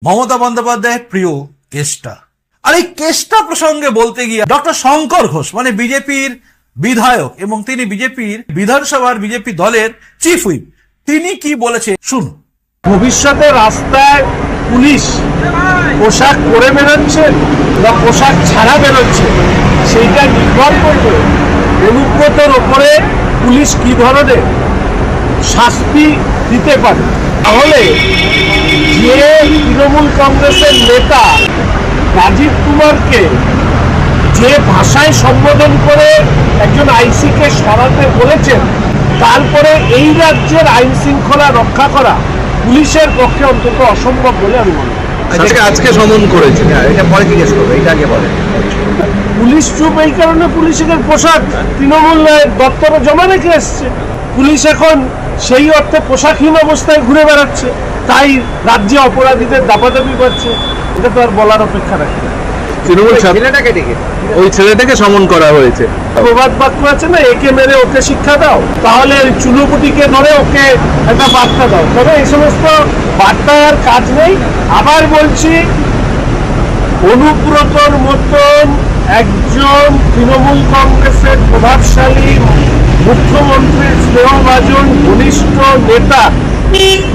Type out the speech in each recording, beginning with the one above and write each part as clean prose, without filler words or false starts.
মমতা বন্দ্যোপাধ্যায়ের প্রিয় কেসটা। আর এই কেসটা প্রসঙ্গে বলতে গিয়ে ডক্টর শঙ্কর ঘোষ মানে বিজেপির বিধায়ক এবং তিনি বিজেপির বিধানসভার বিজেপি দলের চিফ হুইপ, তিনি কি বলেছে শুনুন। ভবিষ্যতে রাস্তায় পুলিশ পোশাক পরে বেরোচ্ছে বা পোশাক ছাড়া বেরোচ্ছে সেইটা নির্ভর করবে অনুব্রতর ওপরে পুলিশ কি ধরনের শাস্তি দিতে পারে। তাহলে যে তৃণমূল কংগ্রেসের নেতা রাজীব কুমারকে যে ভাষায় সম্বোধন করে একজন আইসিকে সরাতে বলেছেন, তারপরে এই রাজ্যের আইন শৃঙ্খলা রক্ষা করা পুলিশের পক্ষে অন্তত অসম্ভব বলে আমি মনে করি। আজকে সমন করেছে, এটা পরে জিজ্ঞেস করবো, এটা আগে বলে। পুলিশ চুপ এই কারণে পুলিশের পোশাক তৃণমূল দপ্তরে জমা রেখে এসছে। পুলিশ এখন সেই অর্থে পোশাকহীন অবস্থায় ঘুরে বেড়াচ্ছে, তাই রাজ্যে অপরাধীদের দাপাদাপি করছে। এটা তো আর বলার অপেক্ষা রাখে না। তৃণমূল ছেলেটাকে ডেকে ওই ছেলেটাকে সমন করা হয়েছে। প্রবাদ বাক্য আছে না, একে মেরে ওকে শিক্ষা দাও, তাহলে চুলোপুটিকে ধরে ওকে একটা বার্তা দাও। তবে এই সমস্ত বার্তায় আর কাজ নেই। আবার বলছি, অনুব্রতর মতন একজন তৃণমূল কংগ্রেসের প্রভাবশালী মুখ্যমন্ত্রীর স্নেহভাজন ঘনিষ্ঠ নেতা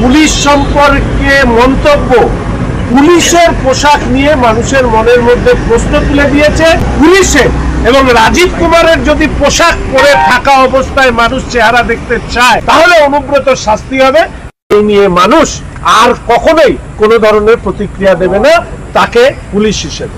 পুলিশ সম্পর্কে মন্তব্য, পুলিশের পোশাক নিয়ে মানুষের মনের মধ্যে প্রশ্ন তুলে দিয়েছে। পুলিশের এবং রাজীব কুমারের যদি পোশাক পরে থাকা অবস্থায় মানুষ চেহারা দেখতে চায়, তাহলে অনুব্রতর শাস্তি হবে। এই নিয়ে মানুষ আর কখনোই কোনো ধরনের প্রতিক্রিয়া দেবে না তাকে পুলিশ হিসেবে।